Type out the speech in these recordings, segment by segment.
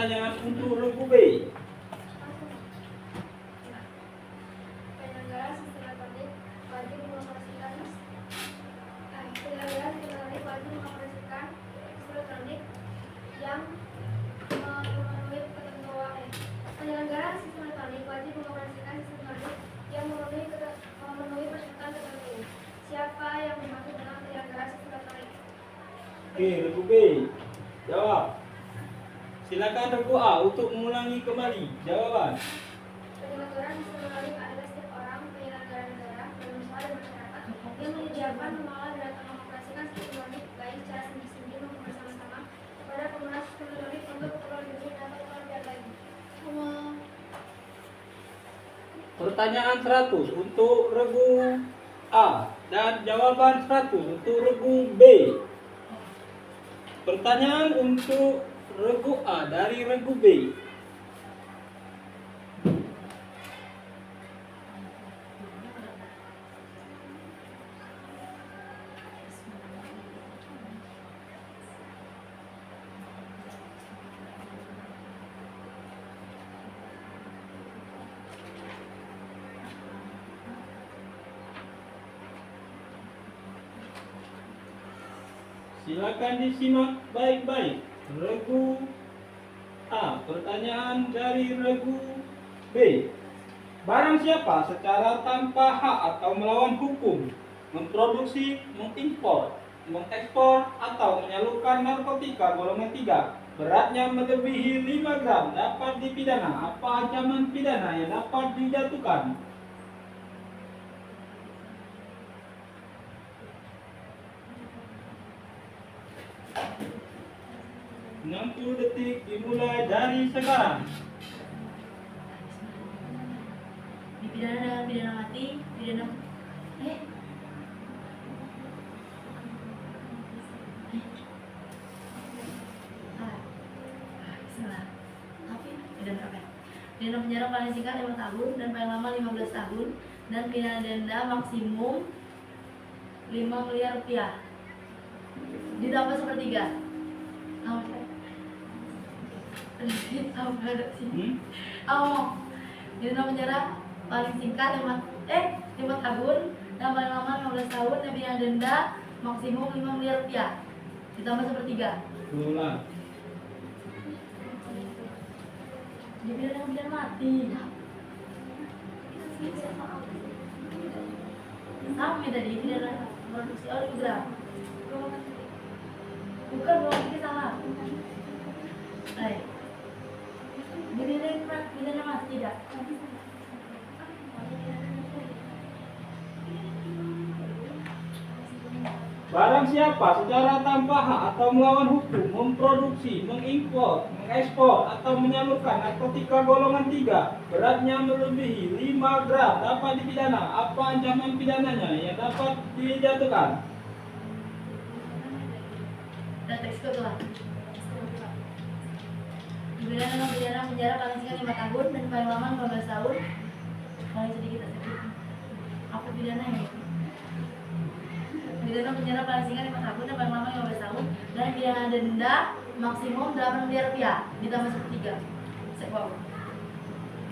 pertanyaan untuk regu B. Penyelenggara sistem elektronik wajib mengoperasikan penyelenggara sistem elektronik wajib mengoperasikan sistem elektronik yang memenuhi ketentuan penyelenggara sistem elektronik wajib mengoperasikan sistem elektronik yang memenuhi persyaratan tertentu. Siapa yang dimaksud dengan penyelenggara sistem elektronik? Oke, regu B. Jawab. Silakan regu A untuk mengulangi kembali jawaban. Penyelenggara sistem elektronik adalah setiap orang penyelenggara negara, berusaha dan masyarakat yang menyediakan, mengelola dan mengoperasikan sistem elektronik baik secara sendiri-sendiri maupun bersama-sama kepada pengguna sistem elektronik untuk keperluan diri dan keperluan pihak lain. Pertanyaan 100 untuk regu A dan jawaban 100 untuk regu B. Pertanyaan untuk regu A dari regu B. Silakan disimak baik-baik. Regu A, pertanyaan dari regu B. Barang siapa secara tanpa hak atau melawan hukum memproduksi, mengimpor, mengekspor atau menyalurkan narkotika golongan 3 beratnya melebihi 5 gram dapat dipidana. Apa ancaman pidana yang dapat dijatuhkan? 60 detik dimulai dari sekarang. Dipidana dengan pidana mati, pidana salah. Pidana apa? Pidana penjara paling singkat 5 tahun dan paling lama 15 tahun dan pidana denda maksimum 5 miliar rupiah. Ditambah sepertiga. Pidana penjara paling singkat 5 tahun dan paling lama 15 tahun dan pidana denda maksimum 5 miliar rupiah. Ditambah sepertiga. Ulang. Dipidana dengan pidana mati. Sama tadi pidana produksi oligram. Bukan bohong, ini salah. Baik. Pidana mati tidak. Barang siapa secara tanpa hak atau melawan hukum memproduksi, mengimpor, mengekspor atau menyalurkan narkotika golongan 3 beratnya melebihi 5 gram dapat dipidana. Apa ancaman pidananya yang dapat dijatuhkan? Dan teks kedua. Dipidana dengan pidana penjara paling singkat 5 tahun dan paling lama 15 tahun. Paling sedikit. Apa pidananya? Pidana penjara paling singkat 5 tahun dan paling lama 15 tahun dan pidana denda maksimum 8 miliar rupiah ditambah sepertiga.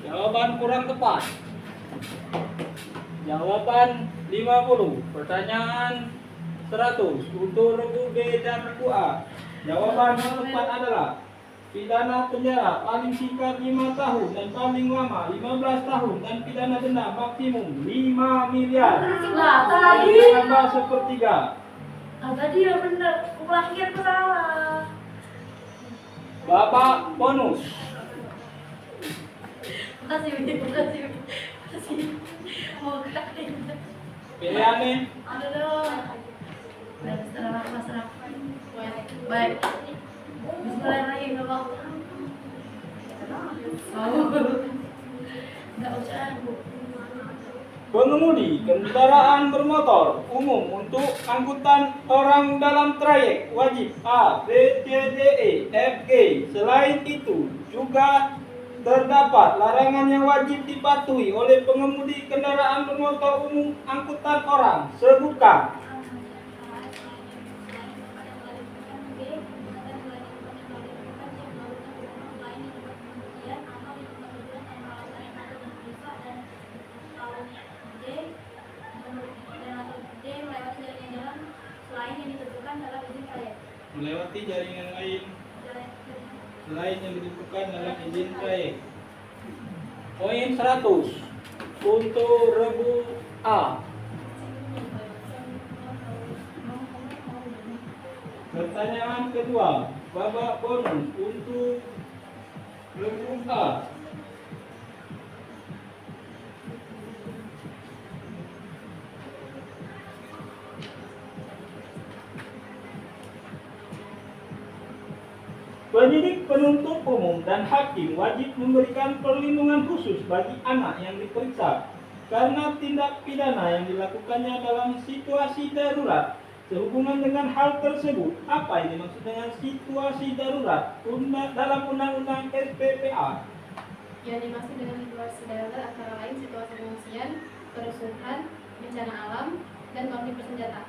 Jawaban kurang tepat. Jawaban 50. Pertanyaan 100 untuk regu B dan regu A. Jawaban yang tepat adalah pidana penjara paling singkat 5 tahun dan paling lama 15 tahun dan pidana denda maksimum 5 miliar. Nah, tadi. Tambah sepertiga. Tadi ya benar. Ulangin aku salah. Bapak bonus. Makasih. Mau kali. Pilihannya Aduh dong. Dan setelah pasrah. Baik. Bismillahirrahmanirrahim. Enggak usah, Bu. pengemudi kendaraan bermotor umum untuk angkutan orang dalam trayek wajib A, B, C, D, E, F, G. Selain itu juga terdapat larangan yang wajib dipatuhi oleh pengemudi kendaraan bermotor umum angkutan orang. Sebutkan. melewati jaringan lain selain yang ditentukan dalam izin trayek. Poin 100 untuk regu A. Pertanyaan kedua, babak bonus untuk regu A. Penyidik, penuntut umum, dan hakim wajib memberikan perlindungan khusus bagi anak yang diperiksa karena tindak pidana yang dilakukannya dalam situasi darurat. Sehubungan dengan hal tersebut, apa yang dimaksud dengan situasi darurat dalam Undang-Undang SPPA? Yang dimaksud dengan situasi darurat antara lain situasi pengungsian, kerusuhan, bencana alam, dan konflik bersenjata.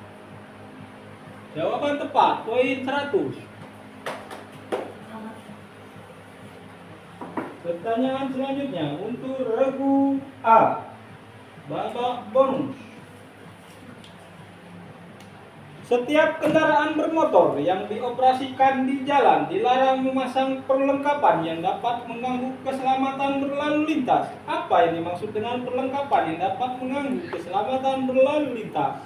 Jawaban tepat, poin 100. Pertanyaan selanjutnya untuk regu A. Babak bonus. Setiap kendaraan bermotor yang dioperasikan di jalan dilarang memasang perlengkapan yang dapat mengganggu keselamatan berlalu lintas. Apa yang dimaksud dengan perlengkapan yang dapat mengganggu keselamatan berlalu lintas?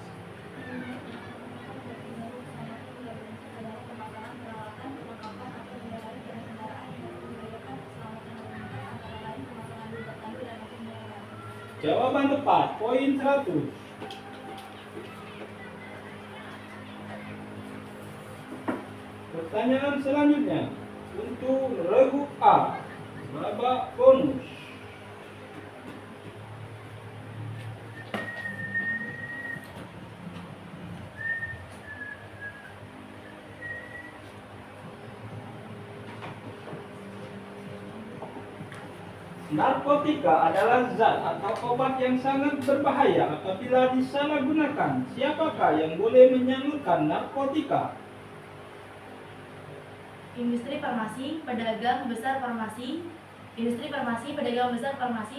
Jawaban tepat, poin 100. Pertanyaan selanjutnya untuk regu A. Babak bonus. Narkotika adalah zat atau obat yang sangat berbahaya apabila disalahgunakan. Siapakah yang boleh menyalurkan narkotika? Industri farmasi, pedagang besar farmasi,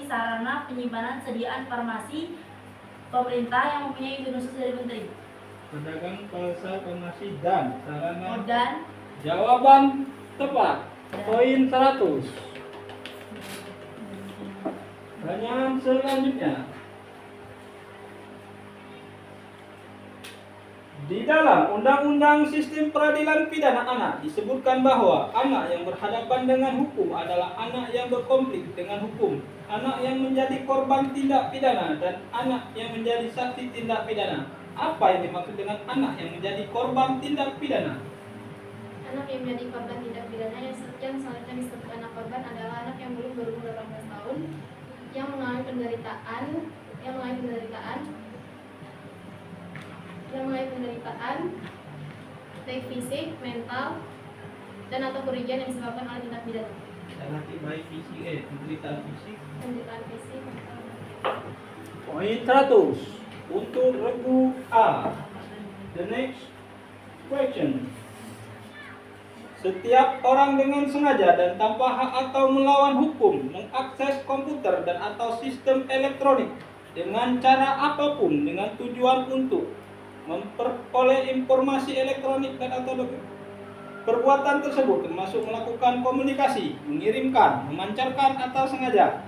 sarana penyimpanan sediaan farmasi, pemerintah yang mempunyai izin khusus dari menteri. Pedagang pasar farmasi dan sarana. Dan Jawaban tepat, poin 100. Pertanyaan selanjutnya. Di dalam Undang-Undang Sistem Peradilan Pidana Anak disebutkan bahwa anak yang berhadapan dengan hukum adalah anak yang berkonflik dengan hukum, anak yang menjadi korban tindak pidana, dan anak yang menjadi saksi tindak pidana. Apa yang dimaksud dengan anak yang menjadi korban tindak pidana? Anak yang menjadi korban tindak pidana yang selanjutnya disebut anak korban adalah anak yang belum berumur 18 tahun, yang mengalami penderitaan baik fisik, mental, dan atau kerugian yang disebabkan oleh tindak pidana. Nanti baik fisik, penderitaan fisik. Penderitaan fisik, mental. Poin 100 untuk regu A. The next question. Setiap orang dengan sengaja dan tanpa hak atau melawan hukum mengakses komputer dan atau sistem elektronik dengan cara apapun dengan tujuan untuk memperoleh informasi elektronik dan atau dokumen. Perbuatan tersebut termasuk melakukan komunikasi, mengirimkan, memancarkan atau sengaja.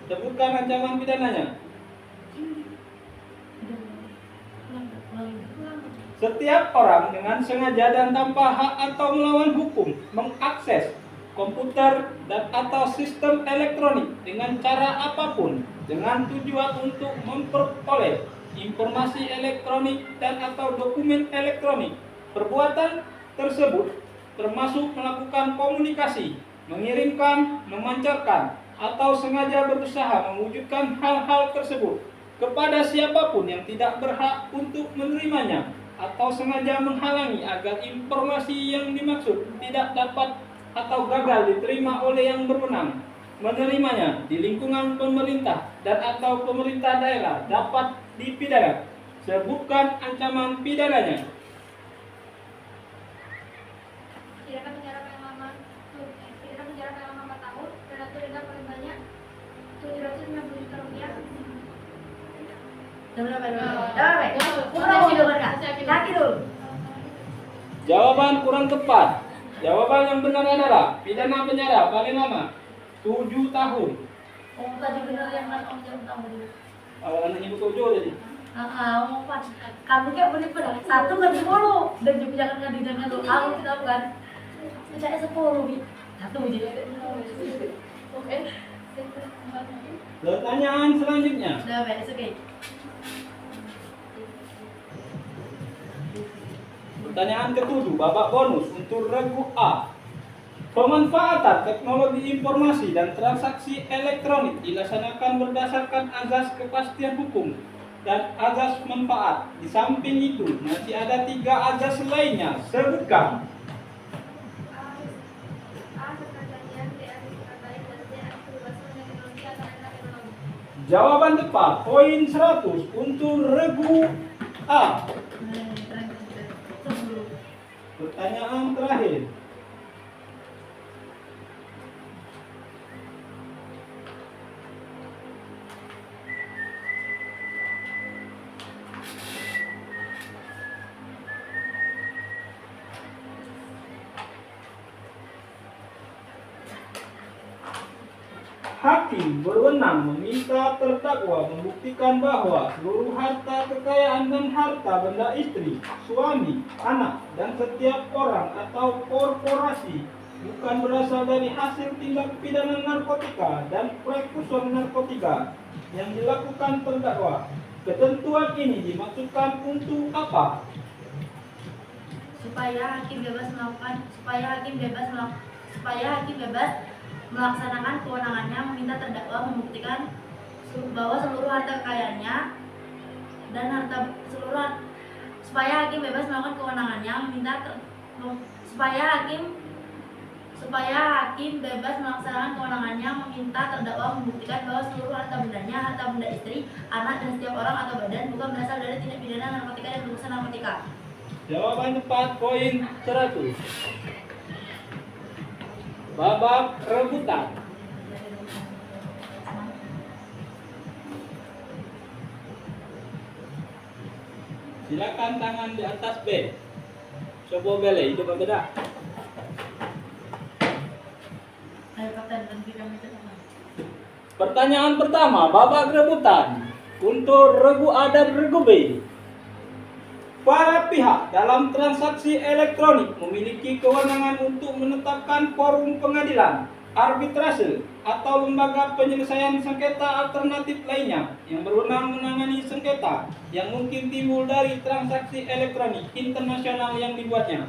Sebutkan ancaman pidananya. Setiap orang dengan sengaja dan tanpa hak atau melawan hukum mengakses komputer dan atau sistem elektronik dengan cara apapun dengan tujuan untuk memperoleh informasi elektronik dan atau dokumen elektronik. Perbuatan tersebut termasuk melakukan komunikasi, mengirimkan, memancarkan, atau sengaja berusaha mewujudkan hal-hal tersebut kepada siapapun yang tidak berhak untuk menerimanya, atau sengaja menghalangi agar informasi yang dimaksud tidak dapat atau gagal diterima oleh yang berwenang menerimanya di lingkungan pemerintah dan atau pemerintah daerah dapat dipidana. Sebutkan ancaman pidananya. Pidana penjara paling lama 4 tahun dan atau denda paling banyak 750 juta rupiah. Berapa? Kaki dulu. Jawaban kurang tepat. Jawaban yang benar adalah pidana penjara paling lama 7 tahun. Oh, tadi benar yang kan Om jam tahu. Anak ibu tujuh jadi. Om pas. Kamu kayak bener-bener satu kan 10 dan juga jangan ngadinnya tuh. Aku kita kan. Percaya 10 Bi. Satu aja. Oke. Pertanyaan selanjutnya. Udah beres oke. Pertanyaan ke-7, babak bonus untuk regu A. Pemanfaatan teknologi informasi dan transaksi elektronik dilaksanakan berdasarkan azas kepastian hukum dan azas manfaat. Di samping itu, masih ada 3 azas lainnya. Sebutkan. A. Perjanjian, B. Etikat baik, dan C. Kebebasan teknologi atau teknologi. Jawaban tepat, poin 100 untuk regu A. Pertanyaan terakhir. Hakim berwenang meminta terdakwa membuktikan bahwa seluruh harta kekayaan dan harta benda istri, suami, anak, dan setiap orang atau korporasi bukan berasal dari hasil tindak pidana narkotika dan prekursor narkotika yang dilakukan terdakwa. Ketentuan ini dimaksudkan untuk apa? Supaya hakim bebas melaksanakan kewenangannya meminta terdakwa membuktikan bahwa seluruh harta kekayaannya dan supaya hakim bebas melakukan kewenangannya supaya hakim bebas melaksanakan kewenangannya meminta terdakwa membuktikan bahwa seluruh harta bendanya, harta benda istri, anak, dan setiap orang atau badan bukan berasal dari tindak pidana narkotika dan perusahaan narkotika. Jawaban tepat, poin 100. Babak rebutan. Silakan tangan di atas B. Coba bele, itu beda. Ayo kapten, nanti kami sama. Pertanyaan pertama, babak rebutan untuk regu A dan regu B. Para pihak dalam transaksi elektronik memiliki kewenangan untuk menetapkan forum pengadilan, arbitrase, atau lembaga penyelesaian sengketa alternatif lainnya yang berwenang menangani sengketa yang mungkin timbul dari transaksi elektronik internasional yang dibuatnya.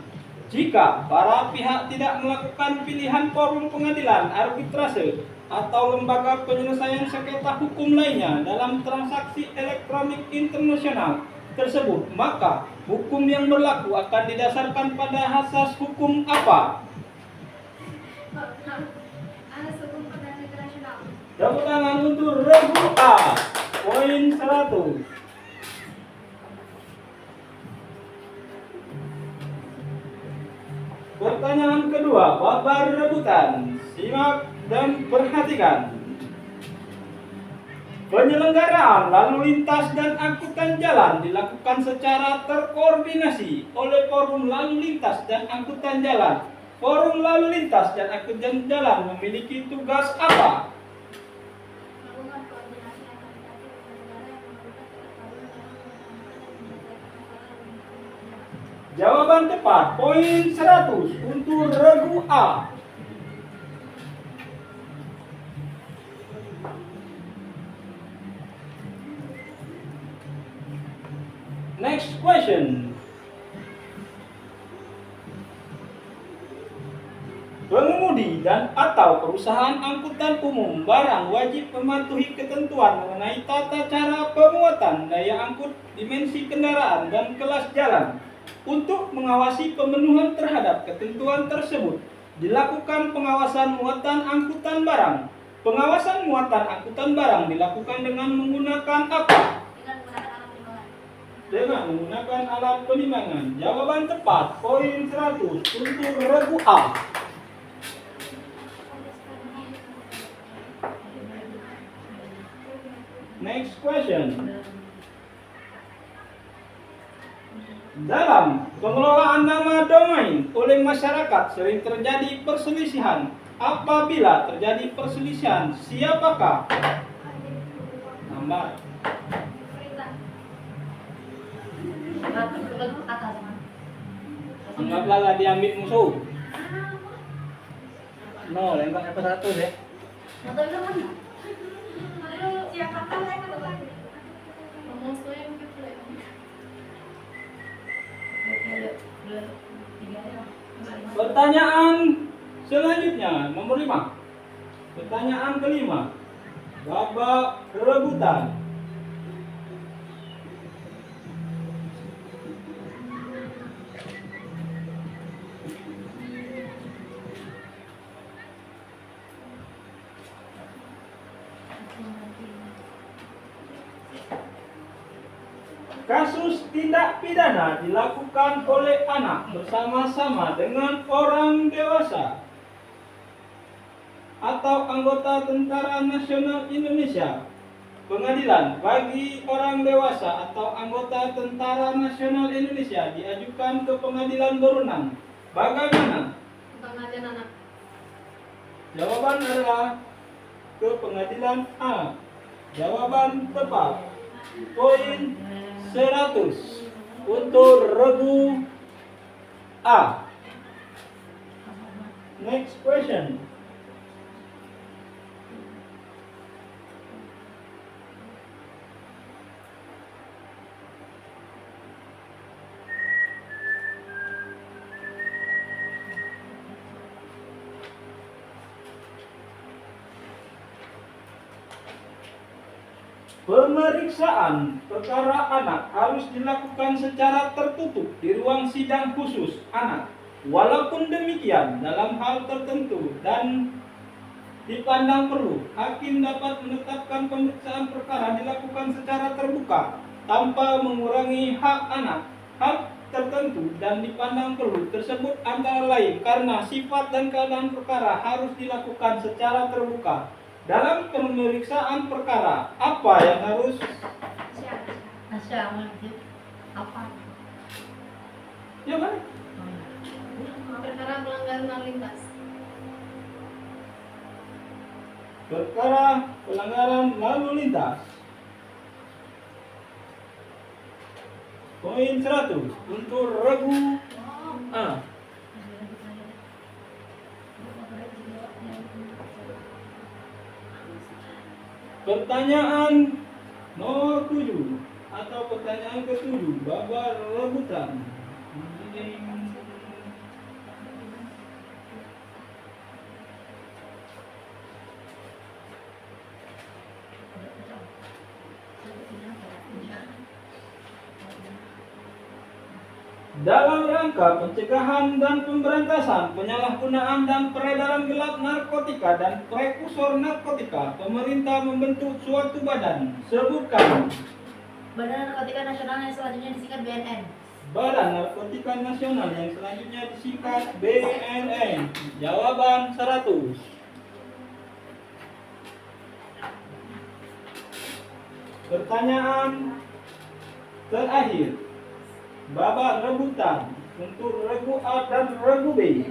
Jika para pihak tidak melakukan pilihan forum pengadilan, arbitrase, atau lembaga penyelesaian sengketa hukum lainnya dalam transaksi elektronik internasional tersebut, maka hukum yang berlaku akan didasarkan pada asas hukum apa? Asas hukum perdamaian internasional. Tepuk tangan untuk regu A, poin 100. Pertanyaan kedua, babak rebutan. Simak dan perhatikan. Penyelenggaraan lalu lintas dan angkutan jalan dilakukan secara terkoordinasi oleh Forum Lalu Lintas dan Angkutan Jalan. Forum Lalu Lintas dan Angkutan Jalan memiliki tugas apa? Melakukan koordinasi antar instansi penyelenggara yang memerlukan pengetahuan dalam mengamankan dan menyelesaikan. Jawaban tepat, poin 100 untuk regu A. Next question. Pengemudi dan atau perusahaan angkutan umum barang wajib mematuhi ketentuan mengenai tata cara pemuatan, daya angkut, dimensi kendaraan, dan kelas jalan. Untuk mengawasi pemenuhan terhadap ketentuan tersebut, dilakukan pengawasan muatan angkutan barang. Pengawasan muatan angkutan barang dilakukan dengan menggunakan apa? Dengan menggunakan alat penimbangan. Jawaban tepat, poin 100 untuk regu A. Next question. Dalam pengelolaan nama bermain oleh masyarakat sering terjadi perselisihan. Apabila terjadi perselisihan, siapakah? Nambah. Perintah. Kata sama. Anggaplah lah diambil musuh. No, lempar apa satu deh. Atau itu mana? Aduh, siapa kan saya kata lagi. Musuh yang gitu ya. Oke, tiga ya. Pertanyaan selanjutnya nomor 5. Pertanyaan kelima. Babak rebutan. Kasus tindak pidana dilakukan oleh anak bersama-sama dengan orang dewasa atau anggota Tentara Nasional Indonesia. Pengadilan bagi orang dewasa atau anggota Tentara Nasional Indonesia diajukan ke pengadilan berwenang. Bagaimana? Pengadilan anak. Jawaban adalah ke pengadilan A. Jawaban tepat. Poin 100 untuk regu A. Next question. Pemeriksaan perkara anak harus dilakukan secara tertutup di ruang sidang khusus anak. Walaupun demikian, dalam hal tertentu dan dipandang perlu, hakim dapat menetapkan pemeriksaan perkara dilakukan secara terbuka tanpa mengurangi hak anak. Hal tertentu dan dipandang perlu tersebut antara lain karena sifat dan keadaan perkara harus dilakukan secara terbuka. Dalam pemeriksaan perkara, apa yang harus? Siapa? Nasya, apa? Ya kan? Perkara pelanggaran lalu lintas. Perkara pelanggaran lalu lintas. Poin 100 untuk regu A. Pertanyaan nomor 7 atau pertanyaan ke-7, babak rebutan. Dalam rangka pencegahan dan pemberantasan penyalahgunaan dan peredaran gelap narkotika dan prekursor narkotika, pemerintah membentuk suatu badan. Sebutkan. Badan Narkotika Nasional yang selanjutnya disingkat BNN. Badan Narkotika Nasional yang selanjutnya disingkat BNN. Jawaban 100. Pertanyaan terakhir. Babak rebutan untuk regu A dan regu B.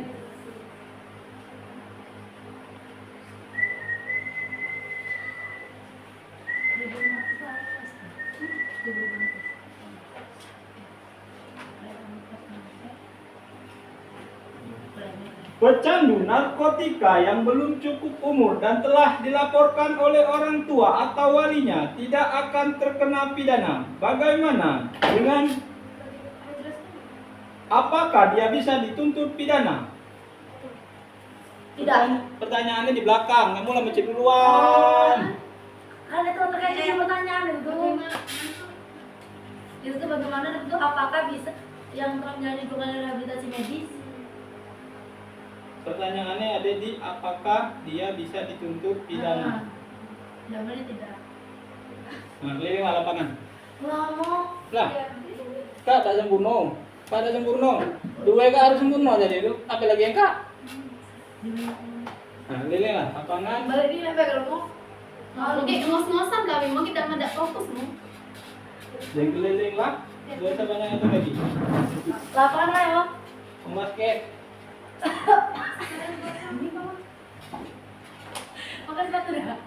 Pecandu narkotika yang belum cukup umur dan telah dilaporkan oleh orang tua atau walinya tidak akan terkena pidana. Bagaimana dengan apakah dia bisa dituntut pidana? Tidak. Pertanyaannya di belakang, kamu lah mencek duluan. Kan itu terkait dengan pertanyaan itu. Itu tuh bagaimana itu apakah bisa yang telah menjalani program rehabilitasi medis? Pertanyaannya ada di apakah dia bisa dituntut pidana. Jawabannya tidak. Nah, keliling lah lapangan. Ngomong. Lah, kak tak sempurna. Kak tak sempurna. Dua kak harus sempurna jadi itu. Apa lagi yang kak? Nah, keliling lah lapangan. Balik ini apa kalau mau? Oke, ngos-ngosan kami, mau kita tidak fokus mau. Jangan keliling lah. Biasa banyak itu lagi. Lapangan lah ya. Emas kek. Makan sepatu dah.